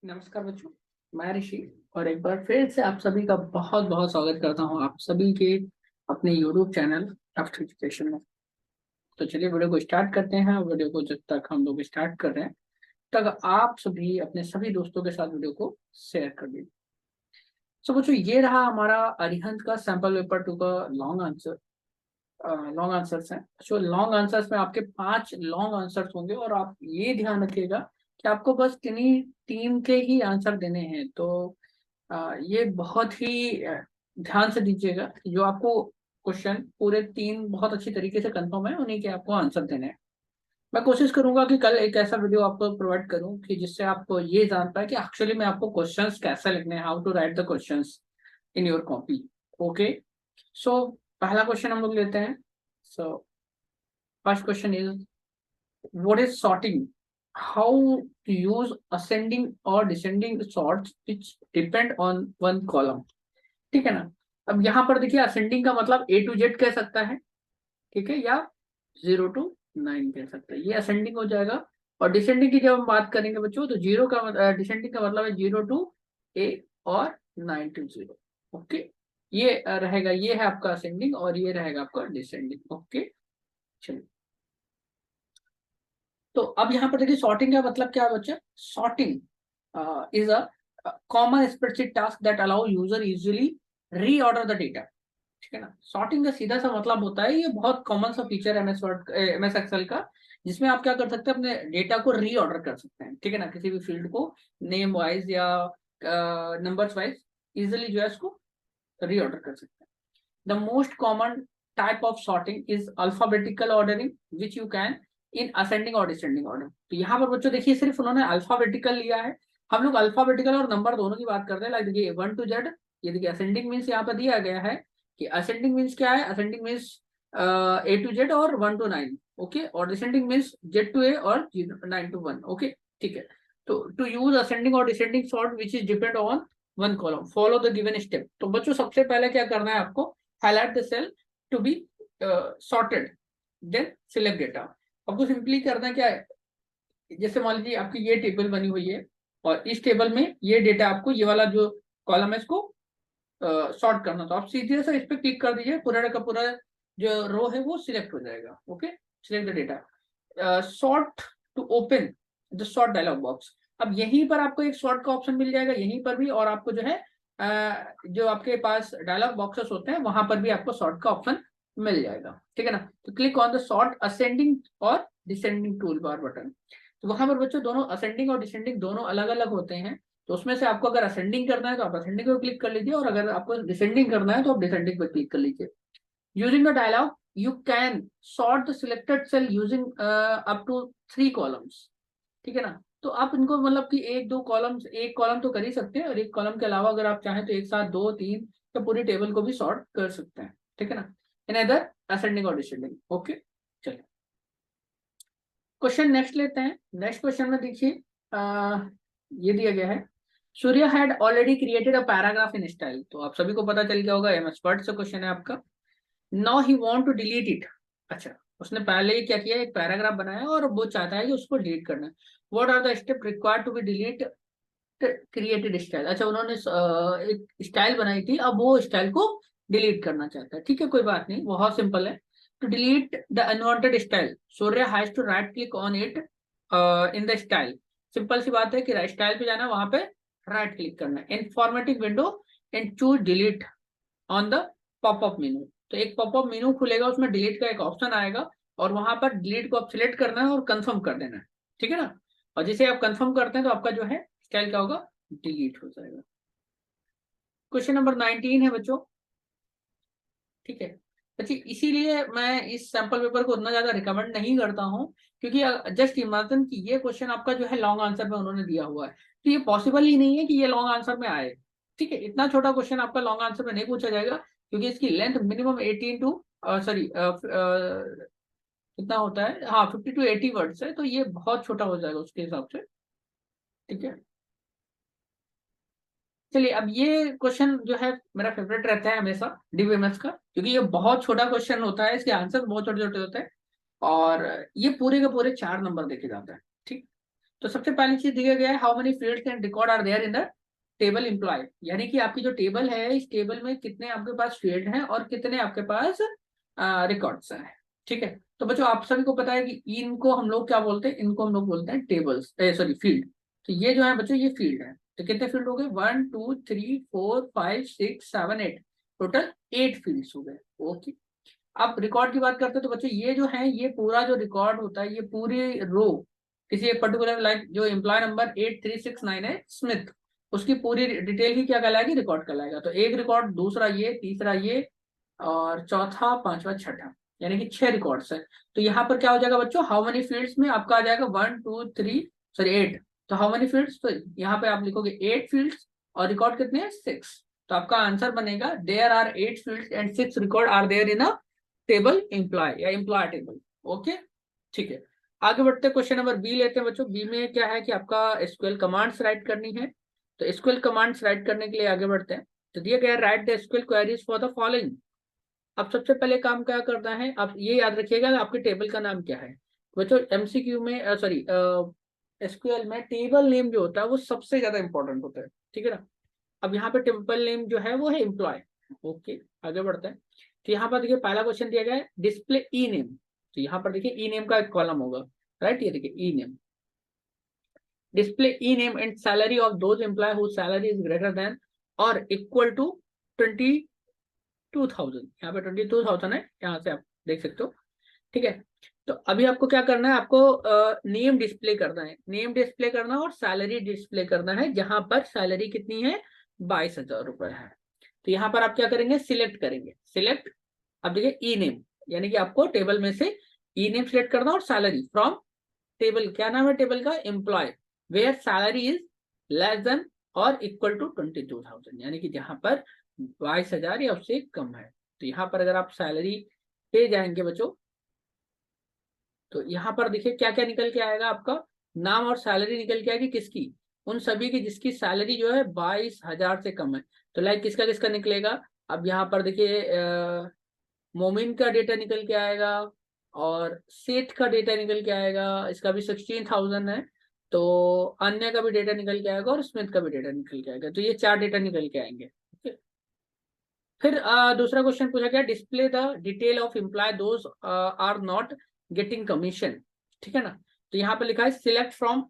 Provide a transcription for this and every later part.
नमस्कार बच्चों। मैं ऋषि और एक बार फिर से आप सभी का बहुत बहुत स्वागत करता हूं आप सभी के अपने यूट्यूब चैनल आफ्टर एजुकेशन में। तो चलिए वीडियो को स्टार्ट करते हैं। वीडियो को जब तक हम लोग स्टार्ट कर रहे हैं तब आप सभी अपने सभी दोस्तों के साथ वीडियो को शेयर कर दीजिए। तो बच्चों ये रहा हमारा अरिहंत का सैंपल पेपर 2 का लॉन्ग आंसर। लॉन्ग आंसर्स हैं। जो लॉन्ग आंसर्स में आपके 5 लॉन्ग आंसर्स होंगे और आप ये ध्यान रखिएगा कि आपको बस किन्हीं टीम के ही आंसर देने हैं। तो ये बहुत ही ध्यान से दीजिएगा कि जो आपको क्वेश्चन पूरे 3 बहुत अच्छी तरीके से कंफर्म है उन्हीं के आपको आंसर देने हैं। मैं कोशिश करूंगा कि कल एक ऐसा वीडियो आपको प्रोवाइड करूं कि जिससे आपको ये जान पाए कि एक्चुअली में आपको क्वेश्चंस कैसे लिखने हैं, how to write the questions in your copy. Okay, so पहला क्वेश्चन हम लोग लेते हैं। So first question is what is sorting, how to use ascending और descending sorts which depend on one column. ठीक है ना। अब यहाँ पर देखिए असेंडिंग का मतलब ए टू जेड कह सकता है, ठीक है, या 0 to 9 कह सकता है, ये असेंडिंग हो जाएगा। और डिसेंडिंग की जब हम बात करेंगे बच्चों तो जीरो का डिसेंडिंग का मतलब है 0 to A और 9 to 0। ओके, ये रहेगा, ये है आपका असेंडिंग और ये रहेगा आपका डिसेंडिंग। ओके, चलिए। तो अब यहाँ पर देखिए सॉर्टिंग का मतलब क्या है बच्चे। Sorting is a common spreadsheet task that allow user easily reorder the data. ठीक है ना। सॉर्टिंग का सीधा सा मतलब होता है, ये बहुत कॉमन सा फीचर है एमएस वर्ड एमएस एक्सेल का, जिसमें आप क्या कर सकते हैं, अपने डेटा को रीऑर्डर कर सकते हैं। ठीक है ना, किसी भी फील्ड को नेम वाइज या नंबर्स वाइज इजिली जो है इसको रीऑर्डर कर सकते हैं। The most common type of sorting is alphabetical ordering which you can in ascending और डिसेंडिंग ऑर्डर। तो यहाँ पर बच्चों देखिए सिर्फ उन्होंने अल्फाबेटिकल लिया है। हम लोग अल्फाबेटिकल और नंबर दोनों की बात करते हैं। लाइक देखिए 1 to Z, ये देखिए असेंडिंग मीन्स यहाँ पर दिया गया है कि असेंडिंग मीन्स क्या है, ascending means A to Z और 1 to 9। ओके, और descending means Z to A और 9 to 1। ओके, ठीक है। तो टू यूज असेंडिंग और descending sort which is depend on one column follow the given step. तो बच्चों सबसे पहले क्या करना है आपको, highlight the cell to be sorted, then select data. आपको सिंपली करना क्या है, जैसे मान लीजिए आपकी ये टेबल बनी हुई है और इस टेबल में ये डेटा आपको, ये वाला जो कॉलम है इसको सॉर्ट करना। तो आप सीधे से इस पे क्लिक कर दीजिए, पूरा का पूरा जो रो है वो सिलेक्ट हो जाएगा। Okay, select the data, sort to open the sort dialog box. अब यहीं पर आपको एक सॉर्ट का ऑप्शन मिल जाएगा यहीं पर भी, और आपको जो है जो आपके पास डायलॉग बॉक्सेस होते हैं वहां पर भी आपको सॉर्ट का ऑप्शन मिल जाएगा। ठीक है ना। तो click on the sort ascending और डिसेंडिंग टूल बार बटन। तो वहां पर बच्चों दोनों असेंडिंग और डिसेंडिंग दोनों अलग अलग होते हैं। तो उसमें से आपको अगर असेंडिंग करना है तो आप असेंडिंग पे क्लिक कर लीजिए, और अगर आपको डिसेंडिंग करना है तो आप डिसेंडिंग पे क्लिक कर लीजिए। Using the dialog you can sort the selected cell using up to 3 columns. ठीक है ना। तो आप इनको मतलब कि एक दो कॉलम्स, एक कॉलम तो कर ही सकते हैं, और एक कॉलम के अलावा अगर आप चाहें तो एक साथ 2 3 या पूरी टेबल को भी सॉर्ट कर सकते हैं। ठीक है ना, इन अदर असेंडिंग और डिसेंडिंग। ओके, चलिए क्वेश्चन नेक्स्ट लेते हैं। नेक्स्ट क्वेश्चन में देखिए ये दिया गया है, Surya had already created a paragraph in style. तो आप सभी को पता चल गया होगा, एमएस वर्ड से क्वेश्चन है आपका। Now he want to delete it. अच्छा, उसने पहले ही क्या किया, एक पैराग्राफ बनाया और वो चाहता है कि उसको डिलीट करना है। What are the step required to be delete created style. अच्छा, उन्होंने एक स्टाइल बनाई थी, अब वो स्टाइल को डिलीट करना चाहता है। ठीक है, कोई बात नहीं, बहुत सिंपल है। To delete the unwanted style Surya has to right click on it in the style. Simple सी बात है कि स्टाइल पे जाना है, वहां पे राइट क्लिक करना है in formatting window and choose delete on the popup menu. तो एक पॉपअप मेनू खुलेगा, उसमें डिलीट का एक ऑप्शन आएगा और वहां पर डिलीट को आप सिलेक्ट करना है और कंफर्म कर देना है। ठीक है ना। और जिसे आप कंफर्म करते हैं तो आपका जो है स्टाइल क्या होगा, डिलीट हो जाएगा। क्वेश्चन नंबर 19 है बच्चों। ठीक है बच्चे, इसीलिए मैं इस सैंपल पेपर को उतना ज्यादा रिकमेंड नहीं करता हूँ, क्योंकि जस्ट इमेजिन कि ये क्वेश्चन आपका जो है लॉन्ग आंसर में उन्होंने दिया हुआ है, तो ये पॉसिबल ही नहीं है कि ये लॉन्ग आंसर में आए। ठीक है, इतना छोटा क्वेश्चन आपका लॉन्ग आंसर में नहीं पूछा जाएगा, क्योंकि इसकी लेंथ मिनिमम 18 टू सॉरी कितना होता है, हाँ 50 to 80 वर्ड्स है, तो ये बहुत छोटा हो जाएगा उसके हिसाब से। ठीक है, चलिए अब ये क्वेश्चन जो है मेरा फेवरेट रहता है हमेशा डीबीएमएस का, क्योंकि ये बहुत छोटा क्वेश्चन होता है, इसके आंसर बहुत छोटे छोटे होते हैं और ये पूरे के पूरे 4 नंबर देखे जाते हैं। ठीक, तो सबसे पहली चीज दिया गया है how many fields and record are there in the table employee, यानी कि आपकी जो टेबल है इस टेबल में कितने आपके पास फील्ड हैं और कितने आपके पास रिकॉर्ड्स हैं। ठीक है, तो बच्चों आप सभी को पता है कि इनको हम लोग क्या बोलते हैं, इनको हम लोग बोलते हैं टेबल्स, सॉरी फील्ड। तो ये जो है बच्चों ये फील्ड है। तो कितने फील्ड हो गए, 1 2 3 4 5 6 7 8, टोटल 8 फील्ड्स हो गए। ओके, अब रिकॉर्ड की बात करते हैं तो बच्चों ये जो है ये पूरा जो रिकॉर्ड होता है ये पूरी रो किसी एक पर्टिकुलर लाइक जो एम्प्लॉय नंबर 8369 है स्मिथ, उसकी पूरी डिटेल ही क्या कहलाएगी, रिकॉर्ड कहलाएगा। तो एक रिकॉर्ड, दूसरा ये, तीसरा ये, और चौथा, पांचवा, छठा, यानी कि 6 रिकॉर्ड्स है। तो यहाँ पर क्या हो जाएगा बच्चों, हाउ मेनी फील्ड्स में आपका आ जाएगा 1 2 3 सॉरी 8। तो हाउ मेनी फील्ड्स, तो यहाँ पे आप लिखोगे 8 फील्ड्स और रिकॉर्ड कितने हैं 6। तो आपका आंसर बनेगा there are 8 fields and 6 record are there in a table employee या एम्प्लॉय टेबल। ओके, ठीक है, आगे बढ़ते क्वेश्चन नंबर बी लेते हैं बच्चों। बी में क्या है कि आपका एसक्यूएल कमांड्स राइट करनी है। तो एसक्यूएल कमांड्स राइट करने के लिए आगे बढ़ते हैं। तो दिया गया right the SQL queries for the following. अब सबसे पहले काम क्या करना है, आप ये याद रखिएगा आपके टेबल का नाम क्या है बच्चों। एमसीक्यू में सॉरी एसक्यूएल में टेबल नेम जो होता है वो सबसे ज्यादा इंपॉर्टेंट होता है, ठीक है ना। अब यहाँ पे टेबल नेम जो है वो है एम्प्लॉय। ओके, आगे बढ़ते हैं। तो यहाँ पर देखिए पहला क्वेश्चन दिया गया है डिस्प्ले ई नेम। तो यहाँ पर देखिए ई नेम का एक कॉलम होगा, राइट, ये देखिए E name, display E name and salary of those employee whose salary is greater than और इक्वल टू 22,000। यहाँ पे 22,000 है, यहाँ से आप देख सकते हो, ठीक है। तो अभी आपको क्या करना है, आपको नेम डिस्प्ले करना है, नेम डिस्प्ले करना और सैलरी डिस्प्ले करना है, जहां पर सैलरी कितनी है 22,000 रुपए है। तो यहाँ पर आप क्या करेंगे, सिलेक्ट करेंगे, सिलेक्ट। अब देखिए ई नेम, यानी कि आपको टेबल में से ई नेम सिलेक्ट करना और सैलरी फ्रॉम टेबल, क्या नाम है टेबल का, employee, where salary is less than और इक्वल टू 22,000, यानी कि जहां पर 22,000 या उससे कम है। तो यहाँ पर अगर आप सैलरी पे जाएंगे बच्चों, तो यहाँ पर देखिए क्या क्या निकल के आएगा, आपका नाम और सैलरी निकल के आएगी किसकी, उन सभी की जिसकी सैलरी जो है 22,000 से कम है। तो लाइक किसका किसका निकलेगा, अब यहाँ पर देखिए मोमिन का डेटा निकल के आएगा और सेठ का डेटा निकल के आएगा, इसका भी 16,000 है। तो अन्य का भी डेटा निकल के आएगा और स्मिथ का भी डेटा निकल के आएगा। तो ये 4 डेटा निकल के आएंगे। फिर दूसरा क्वेश्चन पूछा गया display the detail of employee those are not getting commission, ठीक है ना। तो यहाँ पे लिखा है सिलेक्ट फ्रॉम,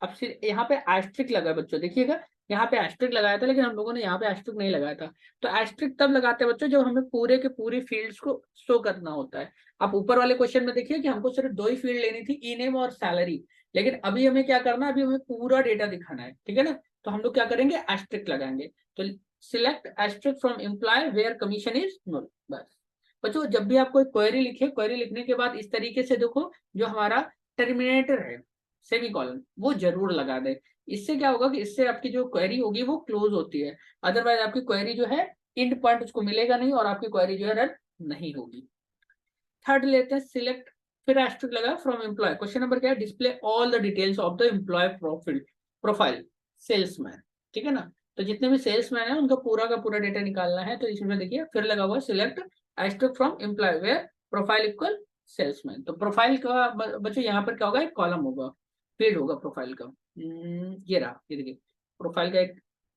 अब यहाँ पे एस्ट्रिक लगा है बच्चों, देखिएगा यहाँ पे एस्ट्रिक लगाया था, लेकिन हम लोगों ने यहाँ पे एस्ट्रिक नहीं लगाया था। तो एस्ट्रिक तब लगाते हैं बच्चों जब हमें पूरे के पूरी फील्ड्स को शो करना होता है। आप ऊपर वाले क्वेश्चन में देखिए कि हमको सिर्फ 2 ही फील्ड लेनी थी, ई नेम और सैलरी, लेकिन अभी हमें क्या करना है, अभी हमें पूरा डेटा दिखाना है, ठीक है ना। तो हम लोग क्या करेंगे, एस्ट्रिक लगाएंगे। तो select asterisk from employee where commission is null. बस बच्चों जब भी आप कोई क्वेरी लिखे, क्वेरी लिखने के बाद इस तरीके से देखो जो हमारा टर्मिनेटर है सेमी कॉलन वो जरूर लगा दे। इससे क्या होगा कि इससे आपकी जो क्वेरी होगी वो क्लोज होती है, अदरवाइज आपकी क्वेरी जो है इंड पॉइंट उसको मिलेगा नहीं और आपकी क्वेरी जो है रन नहीं होगी। थर्ड लेते हैं सिलेक्ट, फिर एस्ट्रिक लगा फ्रॉम एम्प्लॉय। क्वेश्चन नंबर क्या है, display all the details of the employee profile salesman, ठीक है ना। तो जितने भी सेल्समैन है उनका पूरा का पूरा डेटा निकालना है। तो इसमें देखिए फिर लगा हुआ select asterisk from employee where profile equal salesman. तो प्रोफाइल का बच्चों यहाँ पर क्या होगा, एक कॉलम होगा, फील्ड होगा प्रोफाइल का। ये रहा, ये देखिए प्रोफाइल का एक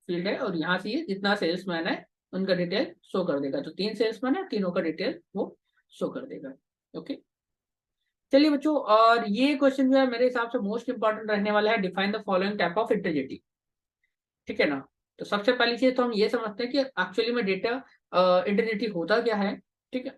फील्ड है और यहाँ से ये जितना सेल्समैन है उनका डिटेल शो कर देगा। तो 3 सेल्समैन है, तीनों का डिटेल वो शो कर देगा। ओके, चलिए बच्चों, और ये क्वेश्चन जो है मेरे हिसाब से मोस्ट इंपॉर्टेंट रहने वाला है, define the following type of integrity, ठीक है ना। तो सबसे पहली चीज तो हम ये समझते हैं कि एक्चुअली में डेटा इंटीग्रिटी होता क्या है, ठीक है।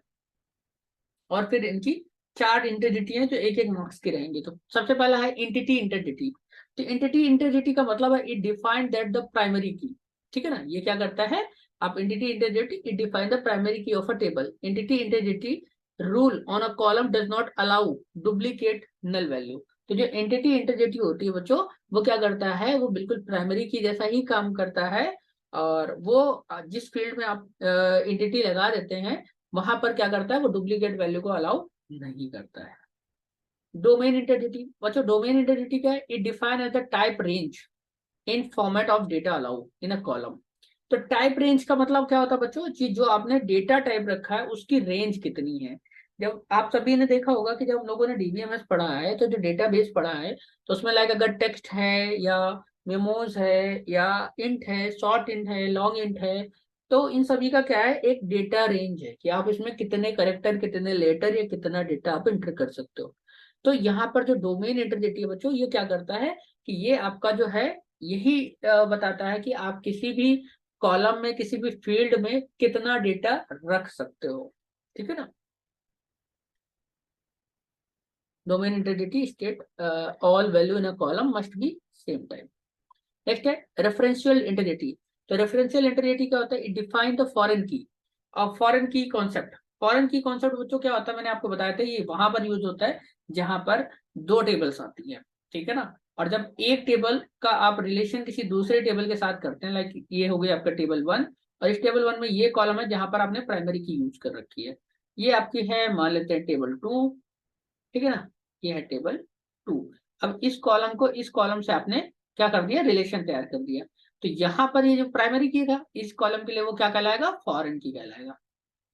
और फिर इनकी 4 इंटीग्रिटी हैं जो एक एक मार्क्स की रहेंगी। तो सबसे पहला है एंटिटी इंटीग्रिटी। तो एंटिटी इंटीग्रिटी का मतलब है it define that the primary key, ठीक है ना। ये क्या करता है, आप entity integrity it define the primary key of a table. Entity integrity rule on a column does not allow duplicate null value. तो जो एंटिटी इंटीग्रिटी होती है बच्चों वो क्या करता है, वो बिल्कुल प्राइमरी की जैसा ही काम करता है। और वो जिस फील्ड में आप एंटिटी लगा देते हैं वहां पर क्या करता है, वो डुप्लीकेट वैल्यू को अलाउ नहीं करता है। डोमेन इंटीग्रिटी बच्चों, डोमेन इंटीग्रिटी क्या है, it define as the type range in format of data allow in a column. तो टाइप रेंज का मतलब क्या होता है बच्चों, चीज जो आपने डेटा टाइप रखा है उसकी रेंज कितनी है। जब आप सभी ने देखा होगा कि जब हम लोगों ने डीबीएमएस पढ़ा है तो जो डेटाबेस पढ़ा है तो उसमें लाइक अगर टेक्स्ट है या मेमोज है या इंट है, शॉर्ट इंट है, लॉन्ग इंट है, तो इन सभी का क्या है, एक डेटा रेंज है कि आप इसमें कितने करेक्टर, कितने लेटर या कितना डेटा आप एंटर कर सकते हो। तो यहाँ पर जो डोमेन इंटरजेटी है बच्चों, ये क्या करता है कि ये आपका जो है यही बताता है कि आप किसी भी कॉलम में, किसी भी फील्ड में कितना डेटा रख सकते हो। ठीक है ना। Domain integrity state all value in a column must be same type. Next है रेफरेंशियल इंटरजेटी। तो रेफरेंशियल इंटरजेटी क्या होता है, इट डिफाइन द फॉरेन की। और फॉरेन की कॉन्सेप्ट, फॉरेन की कॉन्सेप्ट बच्चों क्या होता है, मैंने आपको बताया था, ये वहां पर यूज होता है जहां पर दो टेबल्स आती है। ठीक है ना। और जब एक टेबल का आप रिलेशन किसी दूसरे टेबल के साथ करते हैं, लाइक ये हो गया आपका टेबल वन, और इस टेबल वन में ये कॉलम है जहां पर आपने प्राइमरी की यूज कर रखी है। ये आपकी है, मान लेते हैं टेबल टू। ठीक है ना। ये है टेबल टू। अब इस कॉलम को इस कॉलम से आपने क्या कर दिया, रिलेशन तैयार कर दिया। तो यहाँ पर ये जो प्राइमरी की था इस कॉलम के लिए, वो क्या कहलाएगा, फॉरेन की कहलाएगा।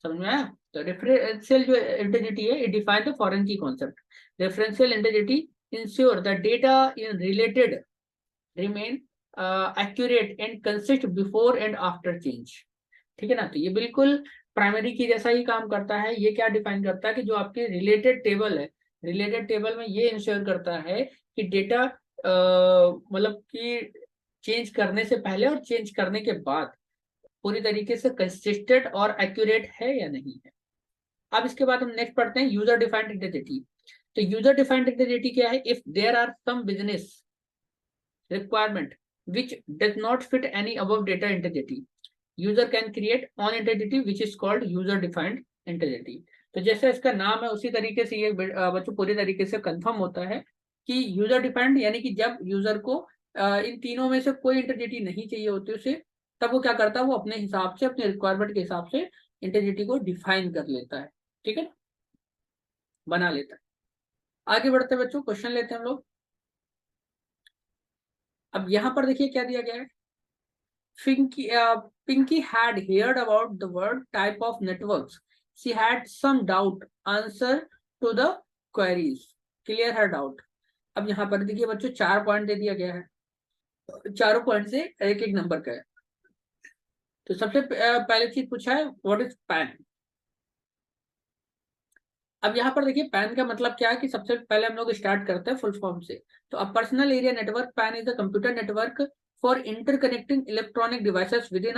समझ में आया। तो रेफरेंशियल जो इंटीग्रिटी है, इट डिफाइन द फॉरेन की concept. Referential integrity ensure the data in related remain accurate and consist before and after change. ठीक है ना। तो ये बिल्कुल प्राइमरी की जैसा ही काम करता है। ये क्या डिफाइन करता है कि जो आपके रिलेटेड टेबल है, रिलेटेड टेबल में ये इंश्योर करता है कि डेटा मतलब कि चेंज करने से पहले और चेंज करने के बाद पूरी तरीके से कंसिस्टेंट और एक्यूरेट है या नहीं है। अब इसके बाद हम नेक्स्ट पढ़ते हैं यूजर डिफाइंड इंटीग्रिटी। तो यूजर डिफाइंड इंटीग्रिटी क्या है, if there are some business requirement which does not fit any above data integrity, user can create on entity which is called user defined entity। तो जैसे इसका नाम है उसी तरीके से ये बच्चों पूरी तरीके से कंफर्म होता है कि यूजर डिफाइंड, यानी कि जब यूजर को इन तीनों में से कोई इंटरजेटी नहीं चाहिए होती उसे, तब वो क्या करता है, वो अपने हिसाब से, अपने रिक्वायरमेंट के हिसाब से इंटरजेटी को डिफाइन कर लेता है। ठीक है, बना लेता है। आगे बढ़ते हैं बच्चों, क्वेश्चन लेते हैं हम लोग। अब यहाँ पर देखिए क्या दिया गया है। Pinky had heard about the word type of networks. She had some doubt. Answer to the queries. Clear her doubt. अब यहाँ पर देखिए बच्चों 4 पॉइंट दे दिया गया है, चारों पॉइंट से एक एक नंबर का है। तो सबसे पहले चीज पूछा है व्हाट इज पैन। अब यहाँ पर देखिए पैन का मतलब क्या है कि सबसे पहले हम लोग स्टार्ट करते हैं फुल फॉर्म से। तो a personal area network, pan is a computer network for interconnecting electronic devices with in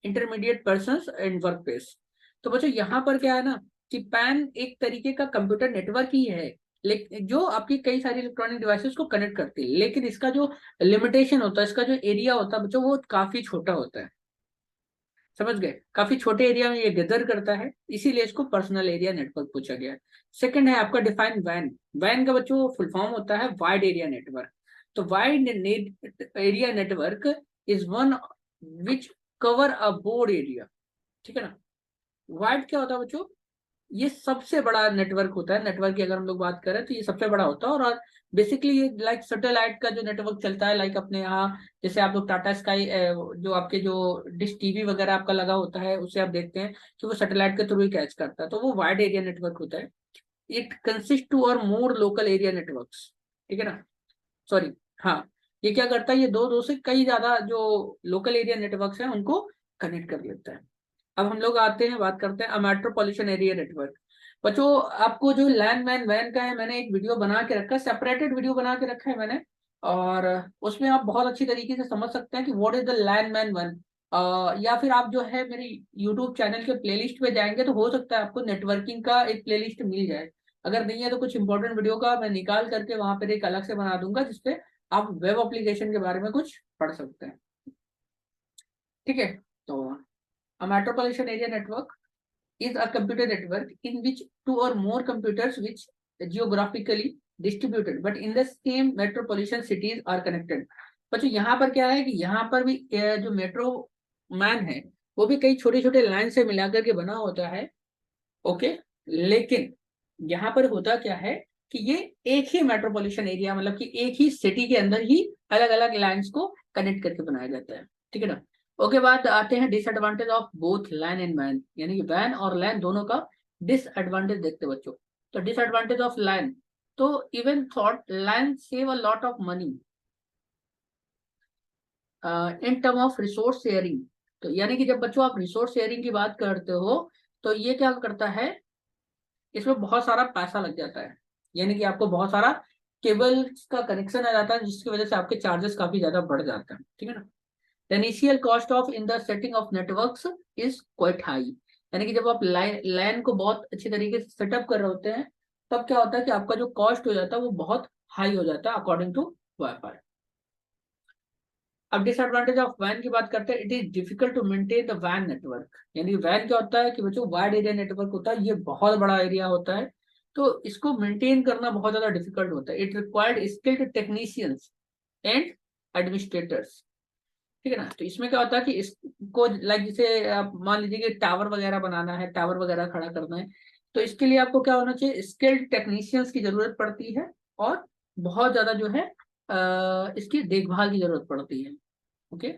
intermediate person and work place. तो बच्चों यहाँ पर क्या है ना कि पैन एक तरीके का कंप्यूटर नेटवर्क ही है, लेकिन जो आपकी कई सारी इलेक्ट्रॉनिक डिवाइसेस को कनेक्ट करती है, लेकिन इसका जो लिमिटेशन होता है, इसका जो एरिया होता है बच्चों, वो काफी छोटा होता है। समझ गए, काफी छोटे एरिया में ये गदर करता है, इसीलिए इसको पर्सनल एरिया नेटवर्क पूछा गया है। सेकंड है आपका डिफाइन वैन। वैन का बच्चों फुल फॉर्म होता है वाइड एरिया नेटवर्क। तो wide area network is one which cover a board area. ठीक है ना। वाइड क्या होता है बच्चों, ये सबसे बड़ा नेटवर्क होता है। नेटवर्क की अगर हम लोग बात करें तो ये सबसे बड़ा होता है। और बेसिकली ये लाइक सैटेलाइट का जो नेटवर्क चलता है, लाइक अपने यहाँ जैसे आप लोग टाटा स्काई, जो आपके जो डिश टीवी वगैरह आपका लगा होता है, उसे आप देखते हैं कि वो सैटेलाइट के थ्रू ही कैच करता है, तो वो वाइड एरिया नेटवर्क होता है। इट कंसिस्ट टू और मोर लोकल एरिया नेटवर्क्स। ठीक है ना। सॉरी, हाँ, ये क्या करता है, ये दो दो से कई ज्यादा जो लोकल एरिया नेटवर्क्स हैं उनको कनेक्ट कर लेता है। अब हम लोग आते हैं, बात करते हैं मेट्रोपॉलिटन एरिया नेटवर्क। बच्चों आपको जो लैंड मैन वैन का है, मैंने एक वीडियो बना के रखा है, सेपरेटेड वीडियो बना के रखा है मैंने, और उसमें आप बहुत अच्छी तरीके से समझ सकते हैं कि what is the land man one. या फिर आप जो है मेरे यूट्यूब चैनल के प्लेलिस्ट पे जाएंगे तो हो सकता है आपको नेटवर्किंग का एक प्लेलिस्ट मिल जाए। अगर नहीं है तो कुछ इंपॉर्टेंट वीडियो का मैं निकाल करके वहां पर एक अलग से बना दूंगा, जिसपे आप वेब एप्लीकेशन के बारे में कुछ पढ़ सकते हैं। ठीक है। तो a metropolitan area network is a computer network in which two or more computers which geographically distributed but in the same metropolitan cities are connected। बच्चों यहाँ पर क्या है कि यहाँ पर भी जो मेट्रो मैन है वो भी कई छोटे छोटे लाइन से मिलाकर के बना होता है। ओके, लेकिन यहाँ पर होता क्या है कि ये एक ही मेट्रोपॉलिटन एरिया, मतलब कि एक ही सिटी के अंदर ही अलग अलग लाइंस को कनेक्ट करके बनाया जाता है। ठीक है ना। ओके, बात आते हैं disadvantage of both LAN and वैन, यानी कि वैन और लैन दोनों का डिसएडवांटेज देखते हैं बच्चों। तो डिसएडवांटेज ऑफ लैन, तो even thought LAN save a lot of money in term of resource sharing. तो यानी कि जब बच्चों आप रिसोर्स शेयरिंग की बात करते हो तो ये क्या करता है, इसमें बहुत सारा पैसा लग जाता है, यानी कि आपको बहुत सारा केबल्स का कनेक्शन आ जाता है जिसकी वजह से आपके चार्जेस काफी ज्यादा बढ़ जाते हैं, ठीक है ना। The initial cost of in the setting of networks is quite high। यानी कि जब आप लैन को बहुत अच्छी तरीके से सेटअप कर रहे होते हैं तब क्या होता है कि आपका जो कॉस्ट हो जाता है वो बहुत हाई हो जाता है अकॉर्डिंग टू वाईफाई। अब डिसएडवांटेज ऑफ वैन की बात करते हैं, it is difficult to maintain the वैन नेटवर्क। यानी वैन क्या होता है कि बच्चों वाइड एरिया नेटवर्क होता है, ये बहुत बड़ा एरिया होता है, तो इसको मेंटेन करना बहुत ज्यादा डिफिकल्ट होता है। It required skilled technicians and administrators, ठीक है ना। तो इसमें क्या होता है कि इसको लाइक जैसे आप मान लीजिए कि टावर वगैरह बनाना है, टावर वगैरह खड़ा करना है, तो इसके लिए आपको क्या होना चाहिए, स्किल्ड टेक्नीशियंस की जरूरत पड़ती है और बहुत ज्यादा जो है इसकी देखभाल की जरूरत पड़ती है। ओके,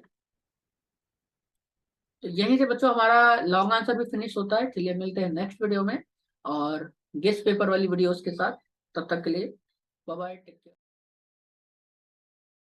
तो यहीं से बच्चों हमारा लॉन्ग आंसर भी फिनिश होता है। चलिए मिलते हैं नेक्स्ट वीडियो में और गेस्ट पेपर वाली वीडियोस के साथ। तब तक के लिए बाय बाय, टेक केयर।